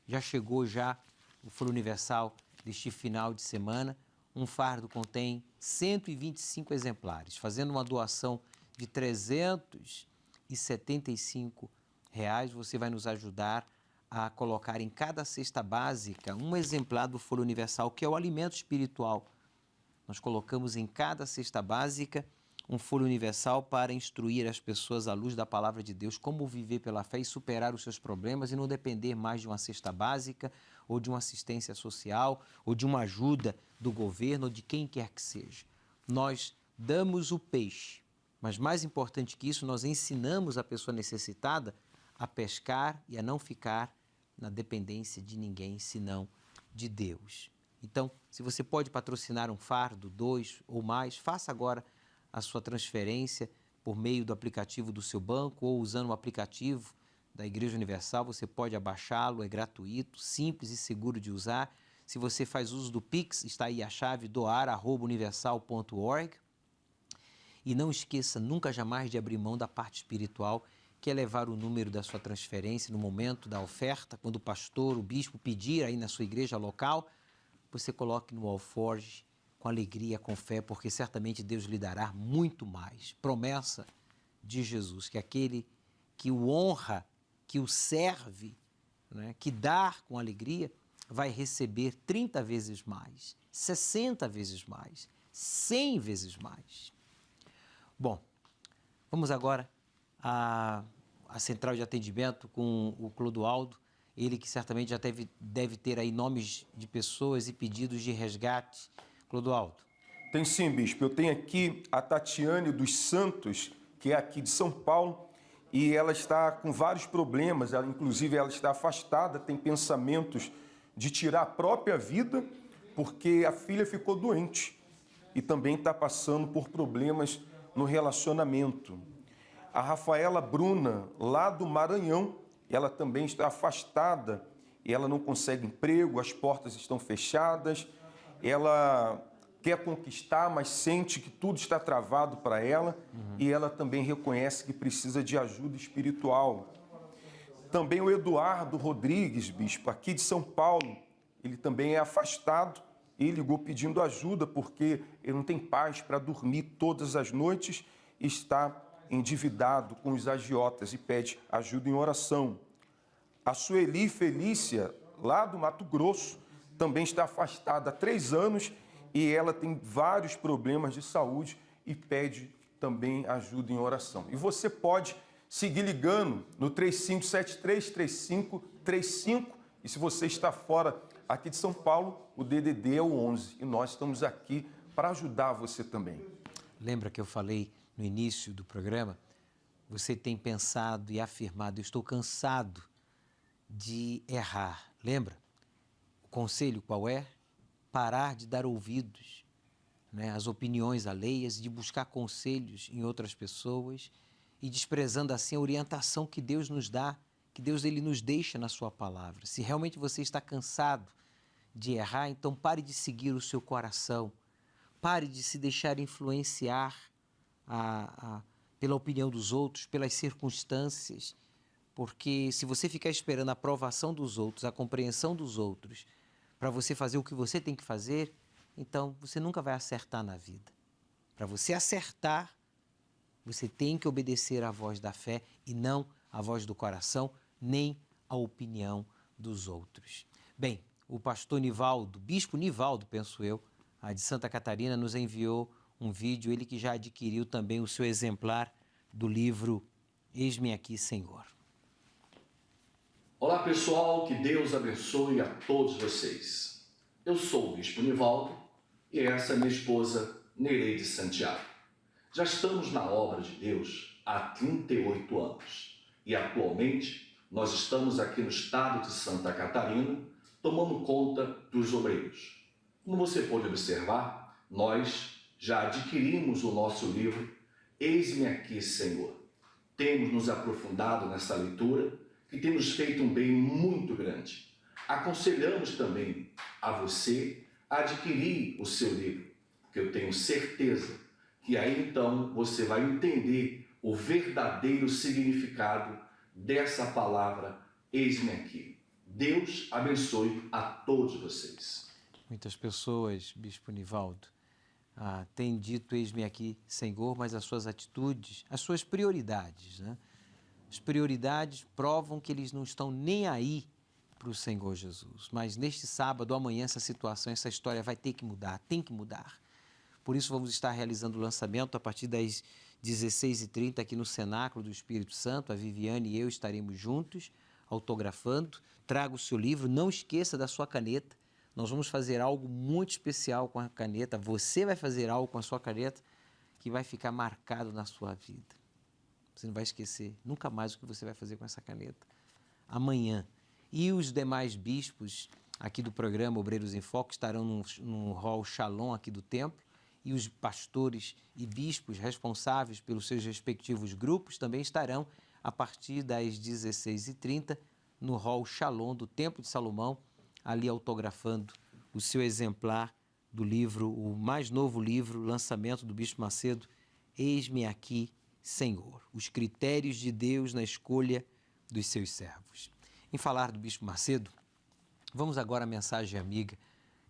Já chegou o Folha Universal deste final de semana. Um fardo contém 125 exemplares, fazendo uma doação de R$ 375, você vai nos ajudar a colocar em cada cesta básica um exemplar do Folha Universal, que é o alimento espiritual. Nós colocamos em cada cesta básica um Folha Universal para instruir as pessoas à luz da palavra de Deus como viver pela fé e superar os seus problemas e não depender mais de uma cesta básica ou de uma assistência social ou de uma ajuda do governo ou de quem quer que seja. Nós damos o peixe, mas mais importante que isso, nós ensinamos a pessoa necessitada a pescar e a não ficar na dependência de ninguém, senão de Deus. Então, se você pode patrocinar um fardo, 2 ou mais, faça agora a sua transferência por meio do aplicativo do seu banco ou usando o aplicativo da Igreja Universal. Você pode abaixá-lo, é gratuito, simples e seguro de usar. Se você faz uso do Pix, está aí a chave doar@universal.org. E não esqueça nunca jamais de abrir mão da parte espiritual, que é levar o número da sua transferência no momento da oferta, quando o pastor, o bispo pedir aí na sua igreja local, você coloque no alforje com alegria, com fé, porque certamente Deus lhe dará muito mais. Promessa de Jesus, que aquele que o honra, que o serve, que dá com alegria, vai receber 30 vezes mais, 60 vezes mais, 100 vezes mais. Bom, vamos agora à central de atendimento com o Clodoaldo, ele que certamente já deve ter aí nomes de pessoas e pedidos de resgate. Clodoaldo. Tem sim, bispo. Eu tenho aqui a Tatiane dos Santos, que é aqui de São Paulo, e ela está com vários problemas, inclusive ela está afastada, tem pensamentos de tirar a própria vida, porque a filha ficou doente e também está passando por problemas no relacionamento. A Rafaela Bruna, lá do Maranhão, ela também está afastada, ela não consegue emprego, as portas estão fechadas, ela quer conquistar, mas sente que tudo está travado para ela, e ela também reconhece que precisa de ajuda espiritual. Também o Eduardo Rodrigues, bispo, aqui de São Paulo, ele também é afastado, ele ligou pedindo ajuda porque ele não tem paz para dormir todas as noites e está endividado com os agiotas e pede ajuda em oração. A Sueli Felícia, lá do Mato Grosso, também está afastada há 3 anos e ela tem vários problemas de saúde e pede também ajuda em oração. E você pode seguir ligando no 3573-3535 e se você está fora aqui de São Paulo, o DDD é o 11 e nós estamos aqui para ajudar você também. Lembra que eu falei no início do programa? Você tem pensado e afirmado, eu estou cansado de errar. Lembra? O conselho qual é? Parar de dar ouvidos, né, às opiniões alheias, de buscar conselhos em outras pessoas e desprezando assim a orientação que Deus nos dá, que Deus ele nos deixa na sua palavra. Se realmente você está cansado de errar, então pare de seguir o seu coração, pare de se deixar influenciar pela opinião dos outros, pelas circunstâncias, porque se você ficar esperando a aprovação dos outros, a compreensão dos outros, para você fazer o que você tem que fazer, então você nunca vai acertar na vida. Para você acertar, você tem que obedecer à voz da fé e não à voz do coração, nem à opinião dos outros. Bem, o pastor Nivaldo, bispo Nivaldo, penso eu, de Santa Catarina, nos enviou um vídeo, ele que já adquiriu também o seu exemplar do livro Eis-me Aqui, Senhor. Olá pessoal, que Deus abençoe a todos vocês. Eu sou o bispo Nivaldo e essa é minha esposa Nereide Santiago. Já estamos na obra de Deus há 38 anos e atualmente nós estamos aqui no estado de Santa Catarina tomando conta dos obreiros. Como você pode observar, nós já adquirimos o nosso livro Eis-me Aqui, Senhor. Temos nos aprofundado nessa leitura que tem nos feito um bem muito grande. Aconselhamos também a você a adquirir o seu livro, porque eu tenho certeza que aí então você vai entender o verdadeiro significado dessa palavra, eis-me aqui. Deus abençoe a todos vocês. Muitas pessoas, bispo Nivaldo, têm dito eis-me aqui, Senhor, mas as suas atitudes, as suas prioridades, né? As prioridades provam que eles não estão nem aí para o Senhor Jesus. Mas neste sábado, amanhã, essa situação, essa história vai ter que mudar, tem que mudar. Por isso vamos estar realizando o lançamento a partir das 16h30 aqui no Cenáculo do Espírito Santo. A Viviane e eu estaremos juntos, autografando. Traga o seu livro, não esqueça da sua caneta. Nós vamos fazer algo muito especial com a caneta. Você vai fazer algo com a sua caneta que vai ficar marcado na sua vida. Você não vai esquecer nunca mais o que você vai fazer com essa caneta. Amanhã. E os demais bispos aqui do programa Obreiros em Foco estarão no hall Shalom aqui do templo. E os pastores e bispos responsáveis pelos seus respectivos grupos também estarão a partir das 16h30 no hall Shalom do Templo de Salomão, ali autografando o seu exemplar do livro, o mais novo livro, lançamento do Bispo Macedo, Eis-me Aqui, Senhor, os critérios de Deus na escolha dos seus servos. Em falar do Bispo Macedo, vamos agora à mensagem amiga,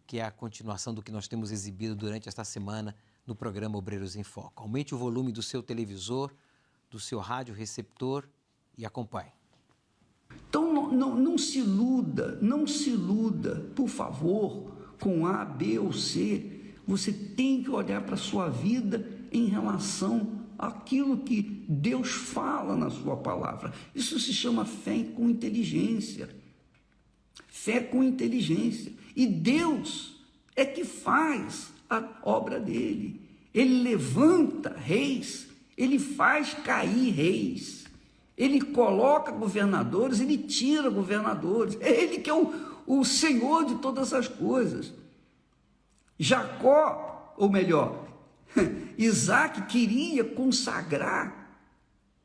que é a continuação do que nós temos exibido durante esta semana no programa Obreiros em Foco. Aumente o volume do seu televisor, do seu rádio receptor e acompanhe. Então não se iluda, por favor, com A, B ou C. Você tem que olhar para a sua vida em relação àquilo que Deus fala na sua palavra. Isso se chama fé com inteligência. Fé com inteligência. E Deus é que faz a obra dele. Ele levanta reis, ele faz cair reis. Ele coloca governadores, ele tira governadores. É ele que é o Senhor de todas as coisas. Jacó, ou melhor, Isaac queria consagrar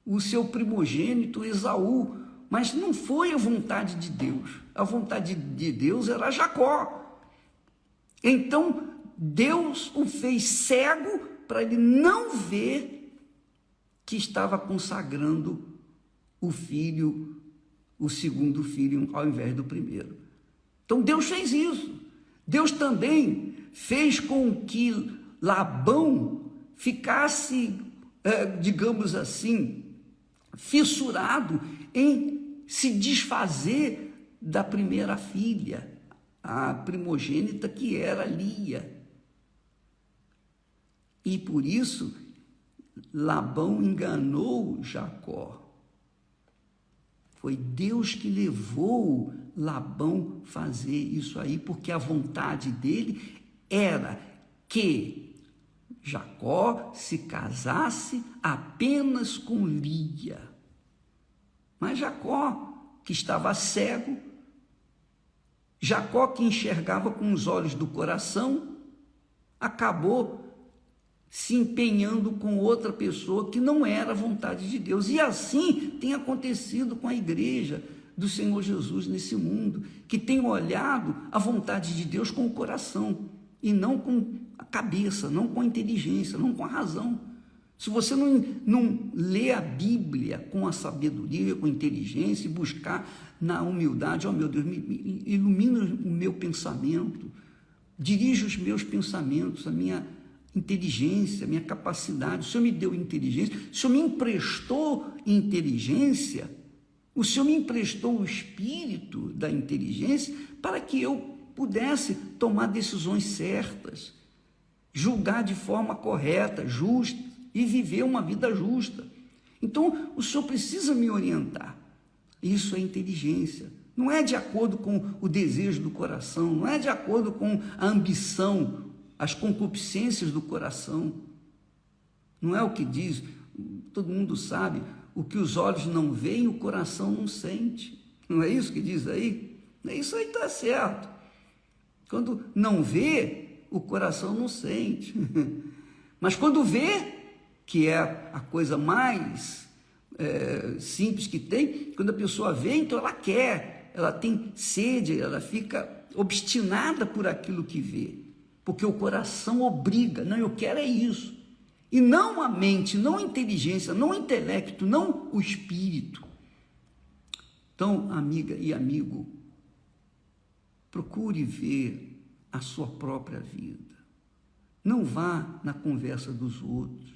o seu primogênito Esaú, mas não foi a vontade de Deus. A vontade de Deus era Jacó. Então, Deus o fez cego para ele não ver que estava consagrando o filho, o segundo filho, ao invés do primeiro. Então, Deus fez isso. Deus também fez com que Labão ficasse, digamos assim, fissurado em se desfazer da primeira filha, a primogênita, que era Lia. E por isso, Labão enganou Jacó. Foi Deus que levou Labão fazer isso aí, porque a vontade dele era que Jacó se casasse apenas com Lia. Mas Jacó, que estava cego, Jacó, que enxergava com os olhos do coração, acabou se empenhando com outra pessoa que não era a vontade de Deus. E assim tem acontecido com a igreja do Senhor Jesus nesse mundo, que tem olhado a vontade de Deus com o coração, e não com a cabeça, não com a inteligência, não com a razão. Se você não lê a Bíblia com a sabedoria, com a inteligência, e buscar na humildade, meu Deus, me ilumina o meu pensamento, dirige os meus pensamentos, a minha inteligência, a minha capacidade. O Senhor me deu inteligência, o Senhor me emprestou inteligência, o Senhor me emprestou o espírito da inteligência para que eu pudesse tomar decisões certas, julgar de forma correta, justa, e viver uma vida justa. Então, o Senhor precisa me orientar. Isso é inteligência. Não é de acordo com o desejo do coração, não é de acordo com a ambição, as concupiscências do coração. Não é o que diz, todo mundo sabe, o que os olhos não veem, o coração não sente. Não é isso que diz aí? Isso aí está certo. Quando não vê, o coração não sente. Mas quando vê, que é a coisa mais simples que tem, quando a pessoa vê, então ela quer, ela tem sede, ela fica obstinada por aquilo que vê, porque o coração obriga, não, eu quero é isso, e não a mente, não a inteligência, não o intelecto, não o espírito. Então, amiga e amigo, procure ver a sua própria vida, não vá na conversa dos outros,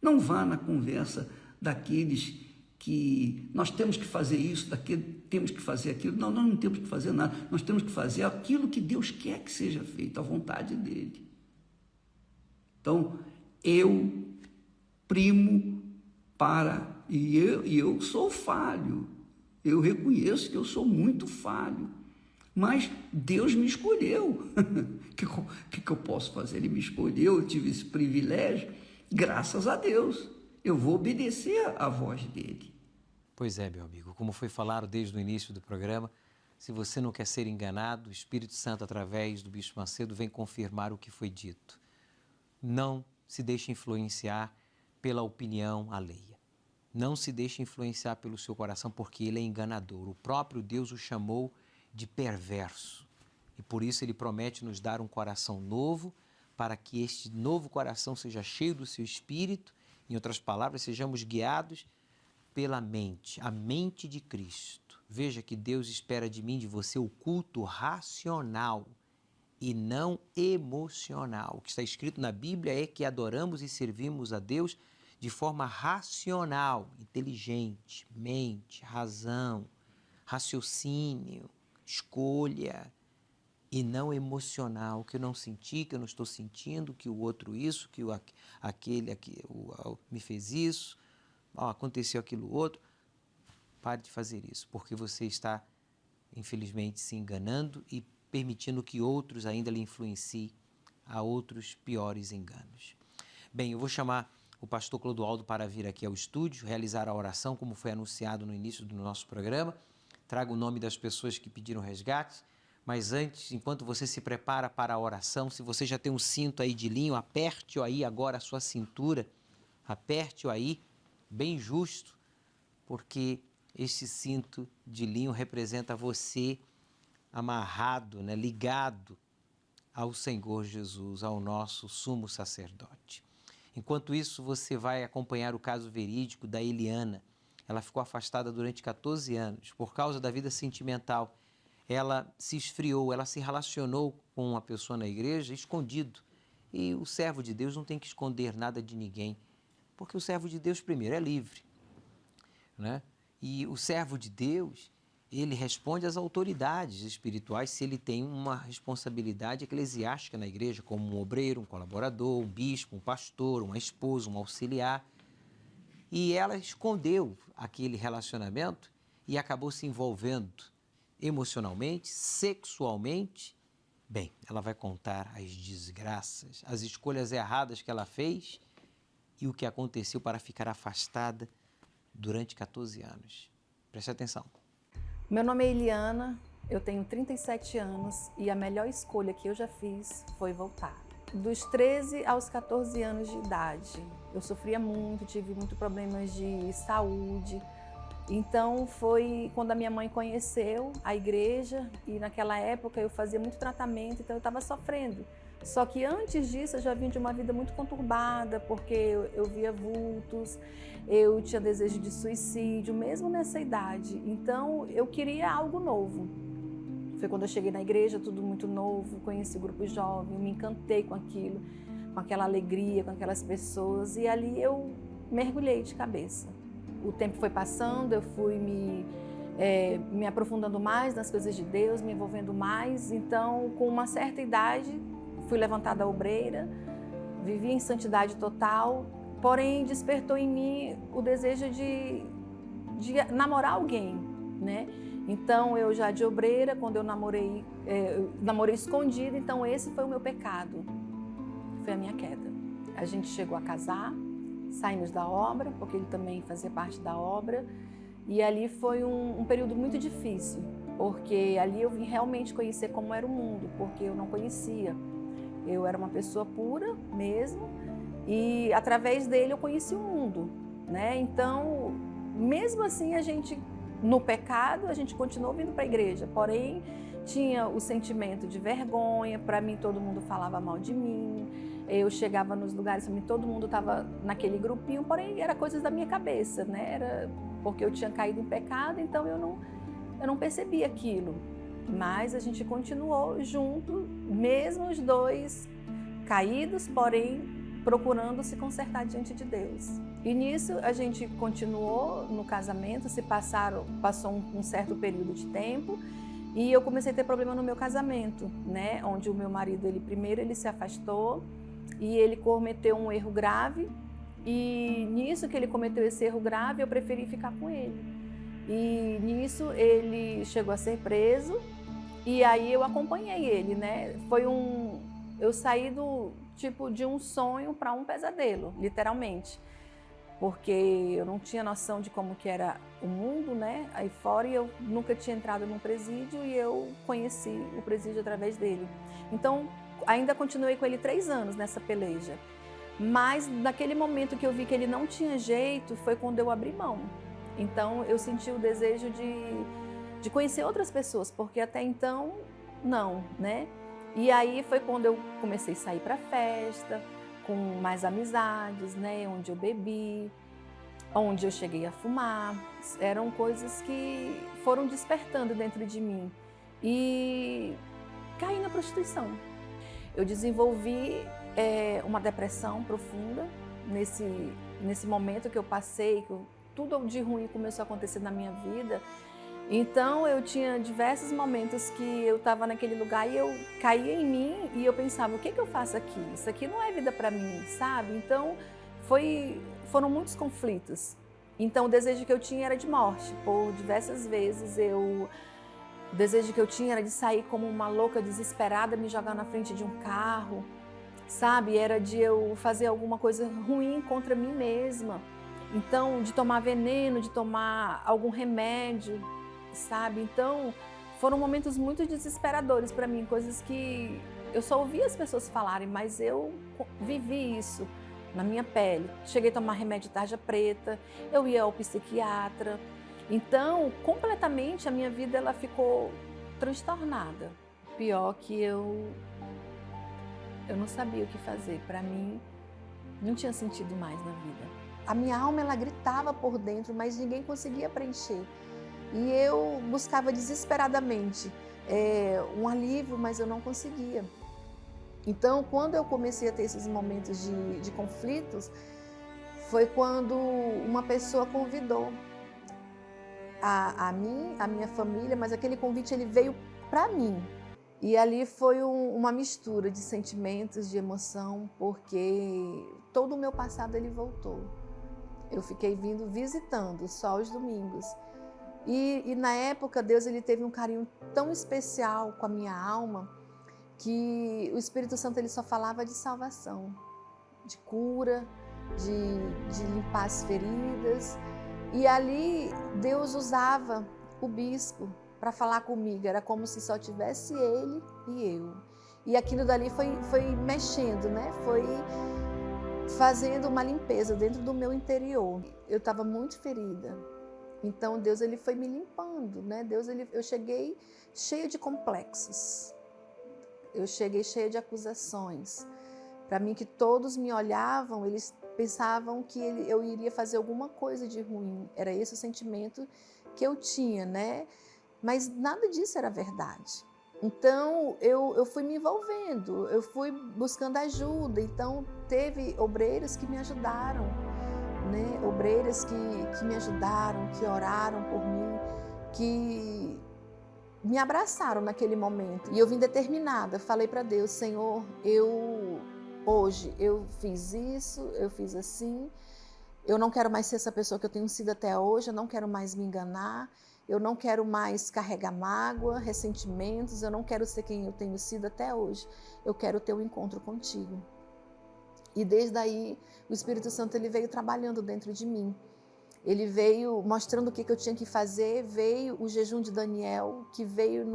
não vá na conversa daqueles que nós temos que fazer isso, daquele, temos que fazer aquilo. Não, nós não temos que fazer nada. Nós temos que fazer aquilo que Deus quer que seja feito, a vontade dele. Então, eu primo e eu sou falho. Eu reconheço que eu sou muito falho. Mas Deus me escolheu. O que eu posso fazer? Ele me escolheu, eu tive esse privilégio. Graças a Deus, eu vou obedecer à voz dele. Pois é, meu amigo, como foi falado desde o início do programa, se você não quer ser enganado, o Espírito Santo, através do Bispo Macedo, vem confirmar o que foi dito. Não se deixe influenciar pela opinião alheia. Não se deixe influenciar pelo seu coração, porque ele é enganador. O próprio Deus o chamou de perverso. E por isso ele promete nos dar um coração novo, para que este novo coração seja cheio do seu Espírito, em outras palavras, sejamos guiados pela mente, a mente de Cristo. Veja que Deus espera de mim, de você, o culto racional e não emocional. O que está escrito na Bíblia é que adoramos e servimos a Deus de forma racional, inteligente, mente, razão, raciocínio, escolha, e não emocional, que eu não senti, que eu não estou sentindo, que o outro isso, que aquele me fez isso, aconteceu aquilo outro. Pare de fazer isso, porque você está, infelizmente, se enganando e permitindo que outros ainda lhe influenciem a outros piores enganos. Bem, eu vou chamar o pastor Clodoaldo para vir aqui ao estúdio, realizar a oração, como foi anunciado no início do nosso programa. Traga o nome das pessoas que pediram resgate, Mas antes, enquanto você se prepara para a oração, se você já tem um cinto aí de linho, aperte-o aí agora a sua cintura, aperte-o aí, bem justo, porque este cinto de linho representa você amarrado, né, ligado ao Senhor Jesus, ao nosso sumo sacerdote. Enquanto isso, você vai acompanhar o caso verídico da Eliana. Ela ficou afastada durante 14 anos por causa da vida sentimental. Ela se esfriou, ela se relacionou com uma pessoa na igreja escondido. E o servo de Deus não tem que esconder nada de ninguém, porque o servo de Deus, primeiro, é livre, né? E o servo de Deus, ele responde às autoridades espirituais se ele tem uma responsabilidade eclesiástica na igreja, como um obreiro, um colaborador, um bispo, um pastor, uma esposa, um auxiliar. E ela escondeu aquele relacionamento e acabou se envolvendo emocionalmente, sexualmente. Bem, ela vai contar as desgraças, as escolhas erradas que ela fez e o que aconteceu para ficar afastada durante 14 anos. Preste atenção. Meu nome é Eliana, eu tenho 37 anos e a melhor escolha que eu já fiz foi voltar. Dos 13 aos 14 anos de idade, eu sofria muito, tive muitos problemas de saúde. Então foi quando a minha mãe conheceu a igreja e naquela época eu fazia muito tratamento, então eu estava sofrendo. Só que antes disso eu já vim de uma vida muito conturbada, porque eu via vultos, eu tinha desejo de suicídio, mesmo nessa idade. Então eu queria algo novo. Foi quando eu cheguei na igreja, tudo muito novo, conheci o grupo jovem, me encantei com aquilo, com aquela alegria, com aquelas pessoas, e ali eu mergulhei de cabeça. O tempo foi passando, eu fui me aprofundando mais nas coisas de Deus, me envolvendo mais. Então, com uma certa idade, fui levantada à obreira, vivi em santidade total, porém despertou em mim o desejo de namorar alguém, né? Então, eu já de obreira, quando eu namorei escondida, então esse foi o meu pecado, foi a minha queda. A gente chegou a casar, saímos da obra, porque ele também fazia parte da obra, e ali foi um período muito difícil, porque ali eu vim realmente conhecer como era o mundo, porque eu não conhecia. Eu era uma pessoa pura mesmo, e através dele eu conheci o mundo, né? Então, mesmo assim, a gente, no pecado, a gente continuou vindo para a igreja, porém, tinha o sentimento de vergonha, para mim todo mundo falava mal de mim, eu chegava nos lugares, para mim todo mundo estava naquele grupinho, porém, era coisas da minha cabeça, né? Era porque eu tinha caído em pecado, então eu não percebia aquilo. Mas a gente continuou junto, mesmo os dois caídos, porém procurando se consertar diante de Deus. E nisso a gente continuou no casamento, passou um certo período de tempo e eu comecei a ter problema no meu casamento, né? Onde o meu marido, primeiro ele se afastou e ele cometeu um erro grave, e nisso que ele cometeu esse erro grave eu preferi ficar com ele. E nisso ele chegou a ser preso. E aí eu acompanhei ele, né? Eu saí de um sonho para um pesadelo, literalmente. Porque eu não tinha noção de como que era o mundo, né? Aí fora, e eu nunca tinha entrado num presídio e eu conheci o presídio através dele. Então, ainda continuei com ele 3 anos nessa peleja. Mas naquele momento que eu vi que ele não tinha jeito, foi quando eu abri mão. Então, eu senti o desejo de conhecer outras pessoas, porque até então, não, né? E aí foi quando eu comecei a sair para festa, com mais amizades, né? Onde eu bebi, onde eu cheguei a fumar. Eram coisas que foram despertando dentro de mim. E caí na prostituição. Eu desenvolvi uma depressão profunda nesse momento que eu passei, que tudo de ruim começou a acontecer na minha vida. Então eu tinha diversos momentos que eu estava naquele lugar e eu caía em mim e eu pensava, o que eu faço aqui? Isso aqui não é vida para mim, sabe? Então foram muitos conflitos. Então o desejo que eu tinha era de morte. Por diversas vezes o desejo que eu tinha era de sair como uma louca desesperada, me jogar na frente de um carro, sabe? Era de eu fazer alguma coisa ruim contra mim mesma. Então, de tomar veneno, de tomar algum remédio, sabe? Então, Foram momentos muito desesperadores para mim, coisas que eu só ouvia as pessoas falarem, mas eu vivi isso na minha pele. Cheguei a tomar remédio de tarja preta, eu ia ao psiquiatra. Então, completamente a minha vida ela ficou transtornada. Pior que eu não sabia o que fazer. Para mim, não tinha sentido mais na vida. A minha alma ela gritava por dentro, mas ninguém conseguia preencher. E eu buscava desesperadamente um alívio, mas eu não conseguia. Então, quando eu comecei a ter esses momentos de conflitos, foi quando uma pessoa convidou a mim, a minha família, mas aquele convite ele veio para mim. E ali foi uma mistura de sentimentos, de emoção, porque todo o meu passado ele voltou. Eu fiquei visitando só aos domingos. E na época, Deus ele teve um carinho tão especial com a minha alma, que o Espírito Santo ele só falava de salvação, de cura, de limpar as feridas. E ali Deus usava o bispo para falar comigo, era como se só tivesse ele e eu. E aquilo dali foi mexendo, né? Foi fazendo uma limpeza dentro do meu interior. Eu estava muito ferida. Então Deus ele foi me limpando, né? Eu cheguei cheia de complexos. Eu cheguei cheia de acusações. Para mim que todos me olhavam, eles pensavam que eu iria fazer alguma coisa de ruim. Era esse o sentimento que eu tinha, né? Mas nada disso era verdade. Então eu fui me envolvendo, eu fui buscando ajuda. Então teve obreiras que me ajudaram, né? Obreiras que me ajudaram, que oraram por mim, que me abraçaram naquele momento. E eu vim determinada, falei para Deus, Senhor, hoje eu fiz isso, eu fiz assim, eu não quero mais ser essa pessoa que eu tenho sido até hoje, eu não quero mais me enganar, eu não quero mais carregar mágoa, ressentimentos, eu não quero ser quem eu tenho sido até hoje, eu quero ter um encontro contigo. E desde aí, o Espírito Santo ele veio trabalhando dentro de mim. Ele veio mostrando o que eu tinha que fazer, veio o jejum de Daniel, que veio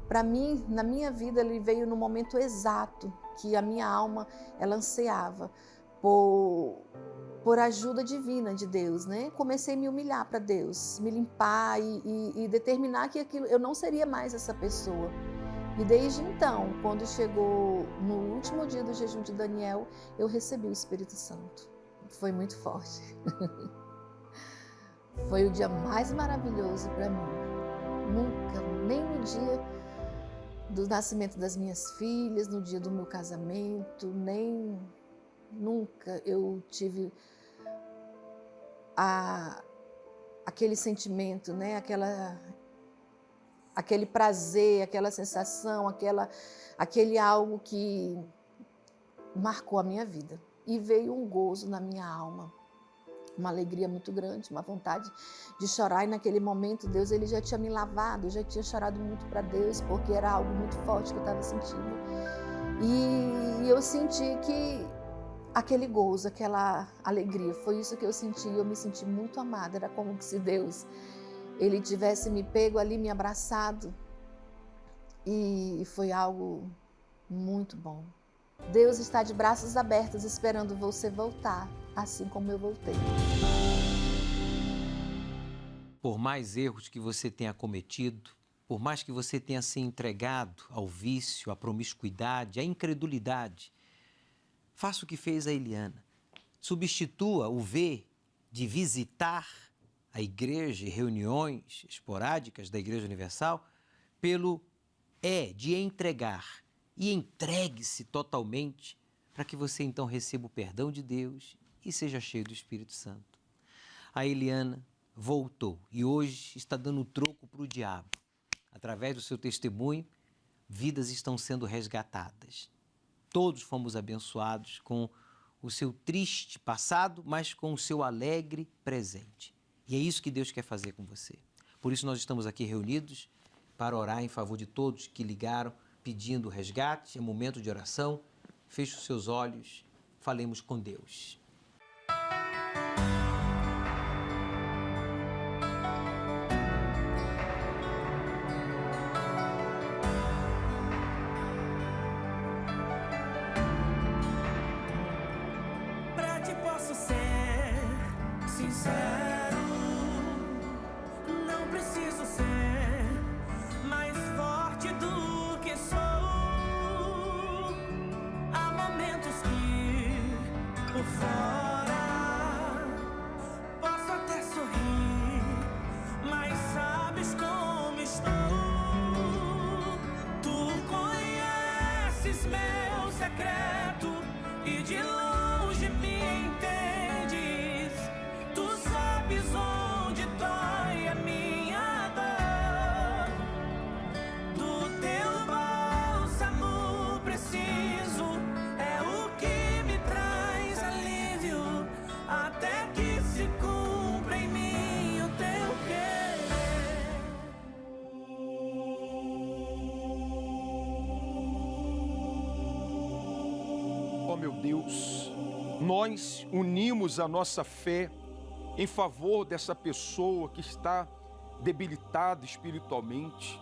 para mim, na minha vida, ele veio no momento exato que a minha alma ela ansiava por ajuda divina de Deus, né? Comecei a me humilhar para Deus, me limpar e determinar que aquilo, eu não seria mais essa pessoa. E desde então, quando chegou no último dia do jejum de Daniel, eu recebi o Espírito Santo. Foi muito forte. Foi o dia mais maravilhoso para mim. Nunca, nem no dia do nascimento das minhas filhas, no dia do meu casamento, nunca eu tive aquele sentimento, né? Aquele prazer, aquela sensação, aquele algo que marcou a minha vida. E veio um gozo na minha alma, uma alegria muito grande, uma vontade de chorar. E naquele momento, Deus ele já tinha me lavado, eu já tinha chorado muito para Deus, porque era algo muito forte que eu estava sentindo. E eu senti que aquele gozo, aquela alegria, foi isso que eu senti. Eu me senti muito amada, era como se Deus ele tivesse me pego ali, me abraçado. E foi algo muito bom. Deus está de braços abertos esperando você voltar, assim como eu voltei. Por mais erros que você tenha cometido, por mais que você tenha se entregado ao vício, à promiscuidade, à incredulidade, faça o que fez a Eliana. Substitua o V de visitar a igreja e reuniões esporádicas da Igreja Universal pelo E de entregar. E entregue-se totalmente para que você então receba o perdão de Deus e seja cheio do Espírito Santo. A Eliana voltou e hoje está dando troco para o diabo. Através do seu testemunho, vidas estão sendo resgatadas. Todos fomos abençoados com o seu triste passado, mas com o seu alegre presente. E é isso que Deus quer fazer com você. Por isso nós estamos aqui reunidos para orar em favor de todos que ligaram pedindo resgate. É momento de oração. Feche os seus olhos, falemos com Deus. fora, posso até sorrir, mas sabes como estou. Tu conheces meu secreto e de longe me entendes. Tu sabes onde dói a minha dor. Do teu bálsamo preciso é o que me traz alívio, até que se cumpra em mim o teu querer. Ó meu Deus, nós unimos a nossa fé em favor dessa pessoa que está debilitada espiritualmente.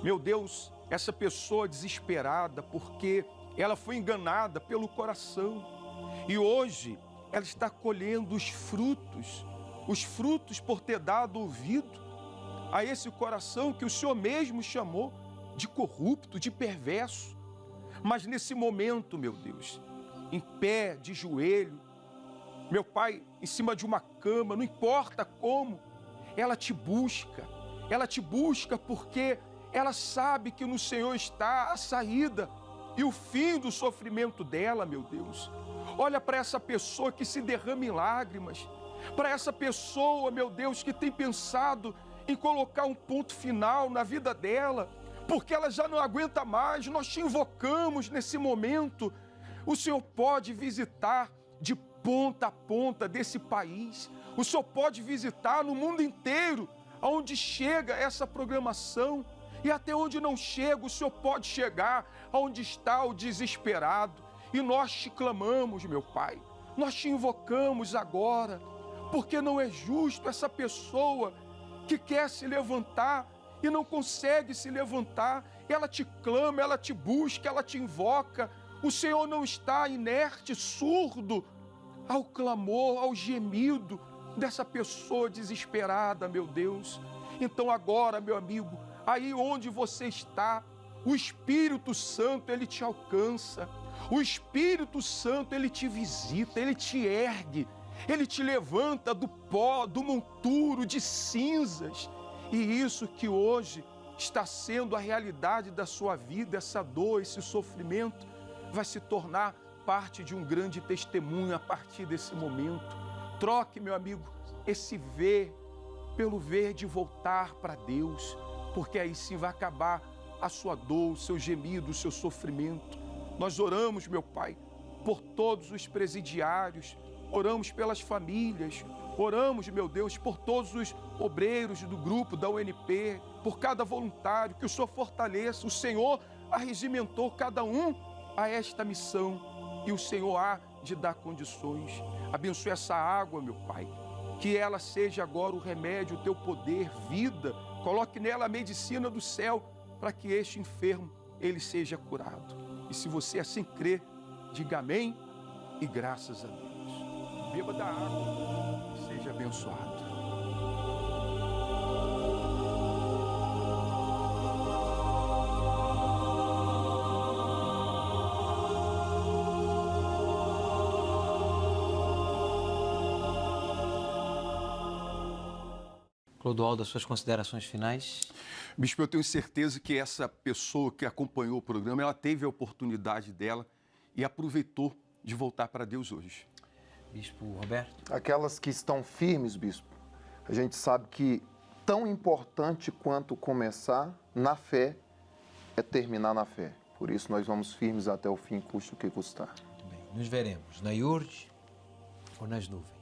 Meu Deus, essa pessoa desesperada porque ela foi enganada pelo coração e hoje ela está colhendo os frutos por ter dado ouvido a esse coração que o Senhor mesmo chamou de corrupto, de perverso. Mas nesse momento, meu Deus, em pé, de joelho, meu Pai, em cima de uma cama, não importa como, ela te busca porque ela sabe que no Senhor está a saída e o fim do sofrimento dela, meu Deus. Olha para essa pessoa que se derrama em lágrimas, para essa pessoa, meu Deus, que tem pensado em colocar um ponto final na vida dela, porque ela já não aguenta mais. Nós te invocamos nesse momento. O Senhor pode visitar de ponta a ponta desse país. O Senhor pode visitar no mundo inteiro, aonde chega essa programação. E até onde não chega, o Senhor pode chegar aonde está o desesperado. E nós te clamamos, meu Pai. Nós te invocamos agora, porque não é justo essa pessoa que quer se levantar e não consegue se levantar. Ela te clama, ela te busca, ela te invoca. O Senhor não está inerte, surdo ao clamor, ao gemido dessa pessoa desesperada, meu Deus. Então agora, meu amigo, aí onde você está, o Espírito Santo, ele te alcança. O Espírito Santo, ele te visita, ele te ergue, ele te levanta do pó, do monturo, de cinzas. E isso que hoje está sendo a realidade da sua vida, essa dor, esse sofrimento, vai se tornar parte de um grande testemunho a partir desse momento. Troque, meu amigo, esse ver pelo ver de voltar para Deus, porque aí sim vai acabar a sua dor, o seu gemido, o seu sofrimento. Nós oramos, meu Pai, por todos os presidiários, oramos pelas famílias, oramos, meu Deus, por todos os obreiros do grupo da UNP, por cada voluntário, que o Senhor fortaleça. O Senhor arregimentou cada um a esta missão e o Senhor há de dar condições. Abençoe essa água, meu Pai, que ela seja agora o remédio, o teu poder, vida. Coloque nela a medicina do céu para que este enfermo, ele seja curado. E se você assim crê, diga amém e graças a Deus. Beba da água, seja abençoado. Clodoaldo, as suas considerações finais? Bispo, eu tenho certeza que essa pessoa que acompanhou o programa, ela teve a oportunidade dela e aproveitou de voltar para Deus hoje. Bispo Roberto? Aquelas que estão firmes, bispo, a gente sabe que tão importante quanto começar na fé é terminar na fé. Por isso nós vamos firmes até o fim, custe o que custar. Muito bem. Nos veremos na IURD ou nas nuvens.